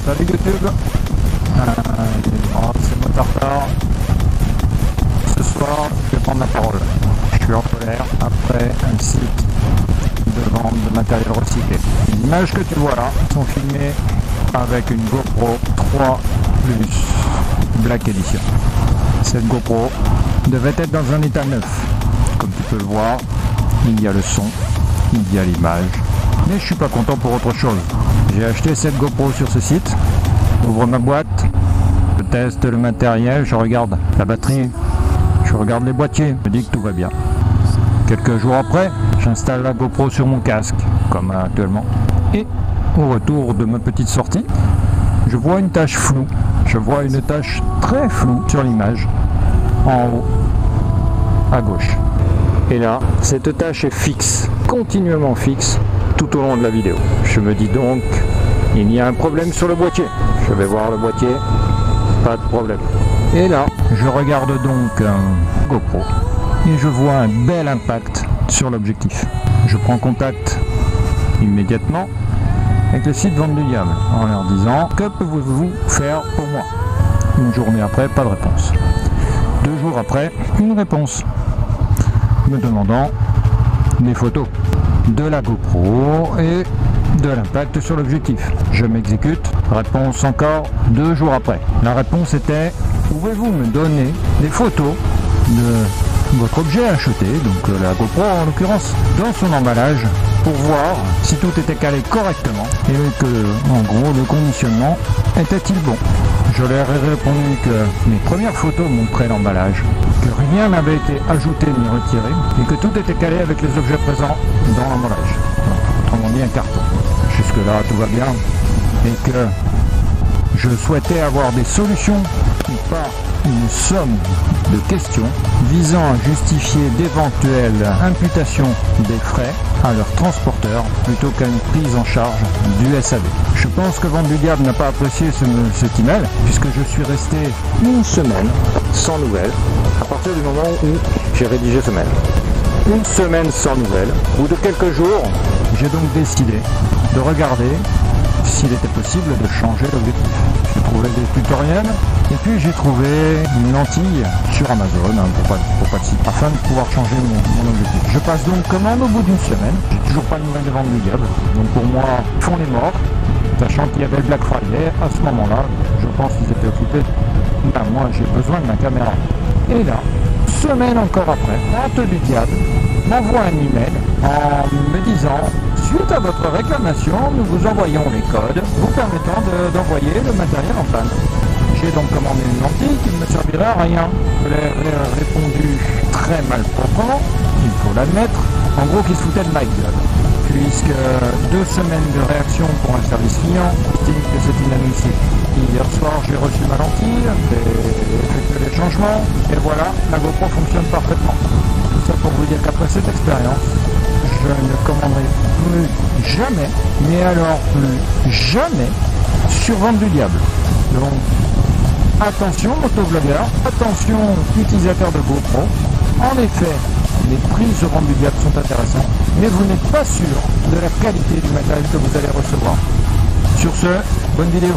Salut YouTube. C'est mon tartare. Ce soir, je vais prendre la parole. Je suis en colère après un site de vente de matériel recyclé. Les images que tu vois là sont filmées avec une GoPro 3 Plus Black Edition. Cette GoPro devait être dans un état neuf. Comme tu peux le voir, il y a le son, il y a l'image. Mais je suis pas content pour autre chose. J'ai acheté cette GoPro sur ce site. J'ouvre ma boîte, je teste le matériel, je regarde la batterie, je regarde les boîtiers, je me dis que tout va bien. Quelques jours après, j'installe la GoPro sur mon casque, comme actuellement. Et au retour de ma petite sortie, je vois une tache floue. Je vois une tache très floue sur l'image, en haut, à gauche. Et là, cette tache est fixe, continuellement fixe, tout au long de la vidéo. Je me dis donc, il y a un problème sur le boîtier. Je vais voir le boîtier, pas de problème. Et là, je regarde donc un GoPro et je vois un bel impact sur l'objectif. Je prends contact immédiatement avec le site Vente du Diable en leur disant: que pouvez-vous faire pour moi? Une journée après, pas de réponse. 2 jours après, une réponse me demandant des photos de la GoPro et de l'impact sur l'objectif. Je m'exécute, réponse encore 2 jours après. La réponse était: pouvez-vous me donner des photos de votre objet acheté, donc la GoPro en l'occurrence, dans son emballage, pour voir si tout était calé correctement et que, en gros, le conditionnement était-il bon. Je leur ai répondu que mes premières photos montraient l'emballage, que rien n'avait été ajouté ni retiré et que tout était calé avec les objets présents dans l'emballage. Autrement dit, un carton. Jusque-là, tout va bien. Et que je souhaitais avoir des solutions et pas une somme de questions visant à justifier d'éventuelles imputations des frais à leur transporteur plutôt qu'à une prise en charge du SAV. Je pense que Vente du Diable n'a pas apprécié cet email puisque je suis resté une semaine sans nouvelles à partir du moment où j'ai rédigé ce mail. Une semaine sans nouvelles. Au bout de quelques jours, j'ai donc décidé de regarder s'il était possible de changer l'objectif. J'ai trouvé des tutoriels et puis j'ai trouvé une lentille sur Amazon, pour pas de site, afin de pouvoir changer mon objectif. Je passe donc commande au bout d'une semaine. J'ai toujours pas de nouvelles de Vente du Diable. Donc pour moi, ils font les morts, sachant qu'il y avait le Black Friday. À ce moment-là, je pense qu'ils étaient occupés. Ben, moi, j'ai besoin de ma caméra. Et là, semaine encore après, Vente du Diable m'envoie un email en me disant: suite à votre réclamation, nous vous envoyons les codes vous permettant d'envoyer le matériel en panne. J'ai donc commandé une lentille qui ne me servirait à rien. Je l'ai répondu très mal proprement, il faut l'admettre, en gros qu'il se foutait de ma gueule. Puisque 2 semaines de réaction pour un service client estime que c'est inadmissible. Hier soir, j'ai reçu ma lentille, j'ai effectué les changements, et voilà, la GoPro fonctionne parfaitement. Tout ça pour vous dire qu'après cette expérience, je ne commanderai plus jamais, mais alors plus jamais, sur Vente du Diable. Donc, attention motovlogueur, attention utilisateurs de GoPro. En effet, les prix sur Vente du Diable sont intéressants, mais vous n'êtes pas sûr de la qualité du matériel que vous allez recevoir. Sur ce, bonne vidéo.